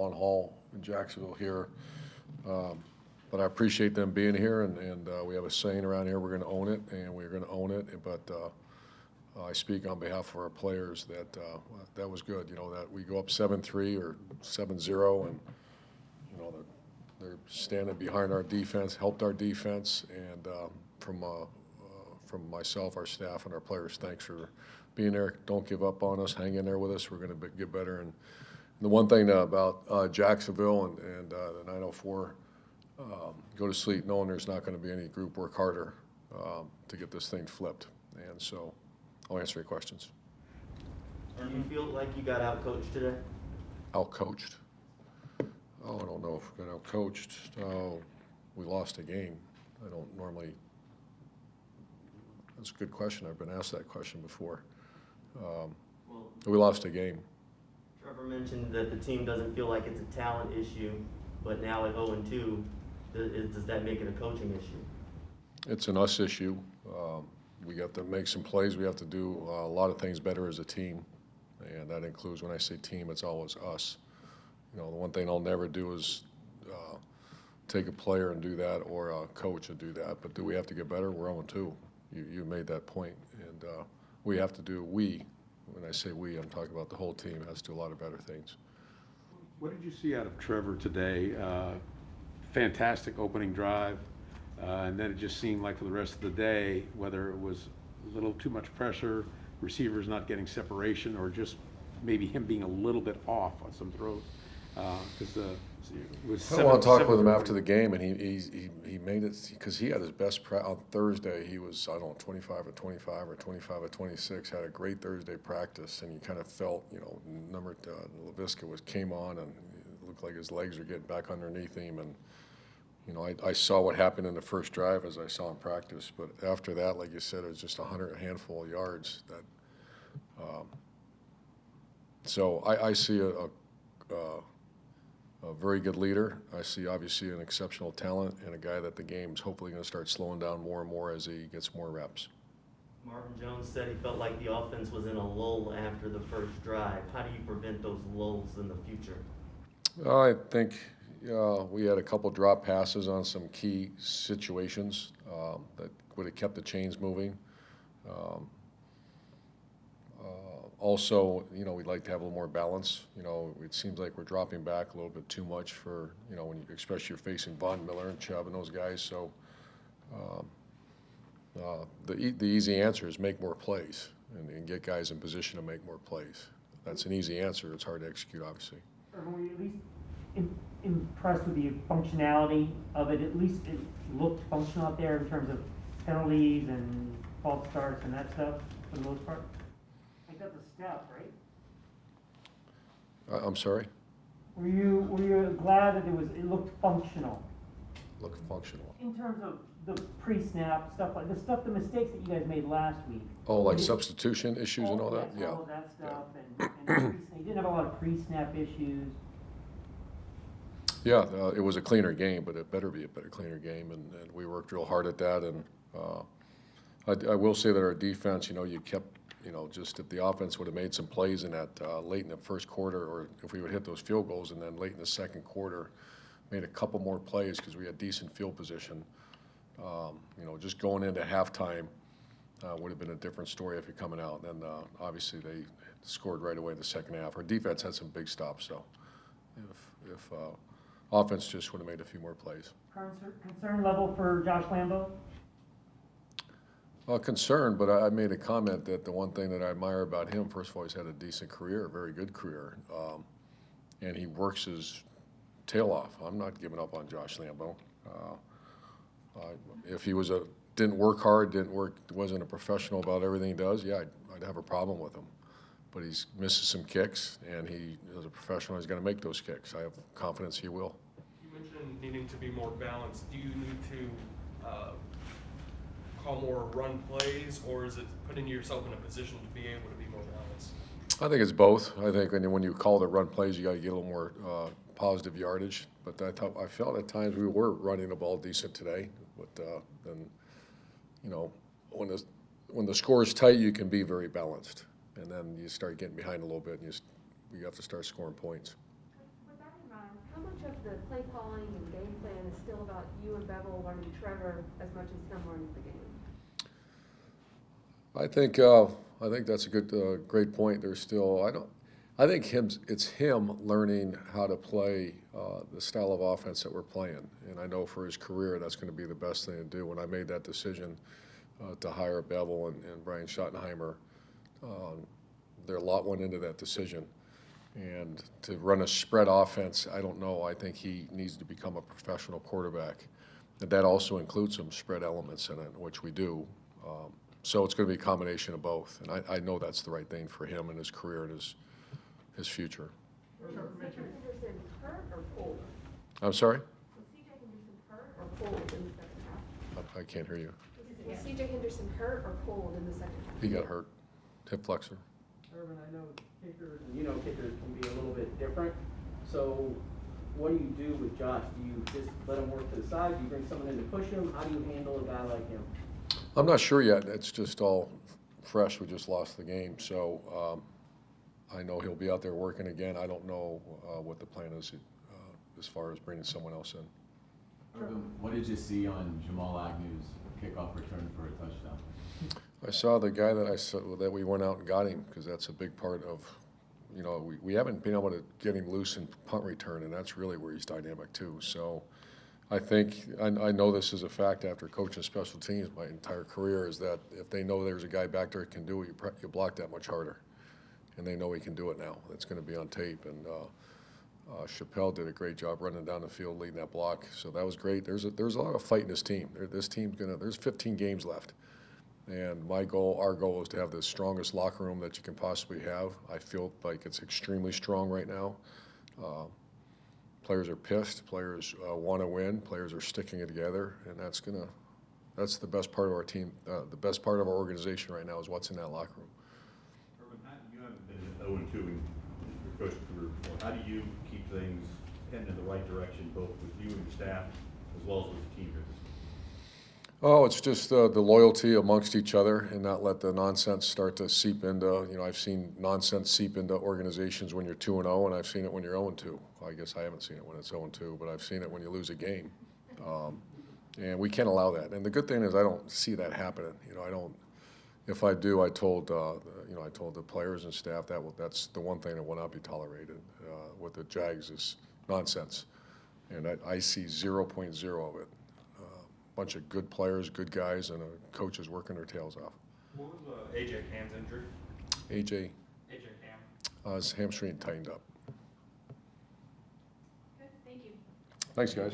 long haul in Jacksonville here. But I appreciate them being here, and we have a saying around here, we're going to own it, and we're going to own it. But I speak on behalf of our players that that was good, that we go up 7-3 or 7-0, and, they're standing behind our defense, helped our defense, and from myself, our staff, and our players, thanks for being there. Don't give up on us. Hang in there with us. We're going to get better. And the one thing about Jacksonville and the 904, go to sleep knowing there's not going to be any group work harder to get this thing flipped. And so I'll answer your questions. Do you feel like you got out-coached today? Out-coached? Oh, I don't know if we got out-coached. Oh, we lost a game. I don't normally. That's a good question. I've been asked that question before. We lost a game. Trevor mentioned that the team doesn't feel like it's a talent issue, but now at 0-2, does that make it a coaching issue? It's an us issue. We got to make some plays. We have to do a lot of things better as a team, and that includes, when I say team, it's always us. The one thing I'll never do is take a player and do that, or a coach and do that. But do we have to get better? We're 0-2. You made that point, and we have to do. When I say we, I'm talking about the whole team has to do a lot of better things. What did you see out of Trevor today? Fantastic opening drive, and then it just seemed like for the rest of the day, whether it was a little too much pressure, receivers not getting separation, or just maybe him being a little bit off on some throws. I want to talk with him after the game, and he made it because he had his best on Thursday. He was, I don't know, 25 of 25 or 25 of 26. Had a great Thursday practice, and you kind of felt, Laviska came on, and it looked like his legs were getting back underneath him, and I saw what happened in the first drive as I saw in practice, but after that, like you said, it was just a handful of yards. So I see a very good leader. I see obviously an exceptional talent and a guy that the game's hopefully going to start slowing down more and more as he gets more reps. Marvin Jones said he felt like the offense was in a lull after the first drive. How do you prevent those lulls in the future? I think we had a couple drop passes on some key situations that would have kept the chains moving. Also, we'd like to have a little more balance. It seems like we're dropping back a little bit too much for, when especially you're facing Von Miller and Chubb and those guys. So the easy answer is make more plays and get guys in position to make more plays. That's an easy answer. It's hard to execute, obviously. Were you at least impressed with the functionality of it? At least it looked functional out there in terms of penalties and false starts and that stuff for the most part? That's a step, right? I'm sorry? Were you glad that it looked functional? Looked functional. In terms of the pre-snap stuff, like the mistakes that you guys made last week. Oh, like substitution issues and all that? Yes, Yeah. all of that stuff, and you didn't have a lot of pre-snap issues. Yeah, it was a cleaner game, but it better be a cleaner game, and we worked real hard at that. And I will say that our defense, you kept. Just if the offense would have made some plays in that late in the first quarter, or if we would hit those field goals, and then late in the second quarter, made a couple more plays because we had decent field position. Just going into halftime would have been a different story if you're coming out. And then obviously they scored right away in the second half. Our defense had some big stops, though. If offense just would have made a few more plays. Concern level for Josh Lambo? Concerned, but I made a comment that the one thing that I admire about him, first of all, he's had a decent career, a very good career, and he works his tail off. I'm not giving up on Josh Lambo. If he didn't work hard, wasn't a professional about everything he does, yeah, I'd have a problem with him. But he's misses some kicks, and he, as a professional, he's going to make those kicks. I have confidence he will. You mentioned needing to be more balanced. Do you need to call more run plays, or is it putting yourself in a position to be able to be more balanced? I think it's both. I think when you call the run plays, you got to get a little more positive yardage. But I felt at times we were running the ball decent today. But then, when the score is tight, you can be very balanced, and then you start getting behind a little bit, and you have to start scoring points. With that in mind, the play calling and game plan is still about you and Bevel learning Trevor as much as him learning the game? I think that's a great point. There's still, I think it's him learning how to play the style of offense that we're playing. And I know for his career, that's going to be the best thing to do. When I made that decision to hire Bevel and Brian Schottenheimer, a lot went into that decision. And to run a spread offense, I don't know. I think he needs to become a professional quarterback. And that also includes some spread elements in it, which we do. So it's going to be a combination of both. And I know that's the right thing for him and his career and his future. Was C.J. Henderson hurt or pulled? I'm sorry? Was C.J. Henderson hurt or pulled in the second half? I can't hear you. Was C.J. Henderson hurt or pulled in the second half? He got hurt. Hip flexor. Urban, I know kickers, and you know kickers can be a little bit different. So what do you do with Josh? Do you just let him work to the side? Do you bring someone in to push him? How do you handle a guy like him? I'm not sure yet. It's just all fresh. We just lost the game. So I know he'll be out there working again. I don't know what the plan is as far as bringing someone else in. Urban, what did you see on Jamal Agnew's kickoff return for a touchdown? I saw the guy that we went out and got him, because that's a big part of, we haven't been able to get him loose in punt return, and that's really where he's dynamic too. So I think, I know this is a fact after coaching special teams my entire career, is that if they know there's a guy back there that can do it, you block that much harder. And they know he can do it now. It's going to be on tape. And Chappelle did a great job running down the field, leading that block. So that was great. There's a lot of fight in this team. This team's there's 15 games left. And our goal is to have the strongest locker room that you can possibly have. I feel like it's extremely strong right now. Players are pissed. Players want to win. Players are sticking it together, and that's the best part of our team. The best part of our organization right now is what's in that locker room. Urban, you haven't been 0-2 in your coaching career before. How do you keep things heading in the right direction, both with you and the staff, as well as with the team here? Oh, it's just the loyalty amongst each other, and not let the nonsense start to seep into, I've seen nonsense seep into organizations when you're 2-0, and I've seen it when you're 0-2. I guess I haven't seen it when it's 0-2, but I've seen it when you lose a game. And we can't allow that. And the good thing is I don't see that happening. If I do, I told the players and staff that's the one thing that will not be tolerated with the Jags is nonsense. And I see 0.0 of it. Bunch of good players, good guys, and coaches working their tails off. What was AJ Cam's injury? AJ Cam. his hamstring tightened up. Good, thank you. Thanks, guys.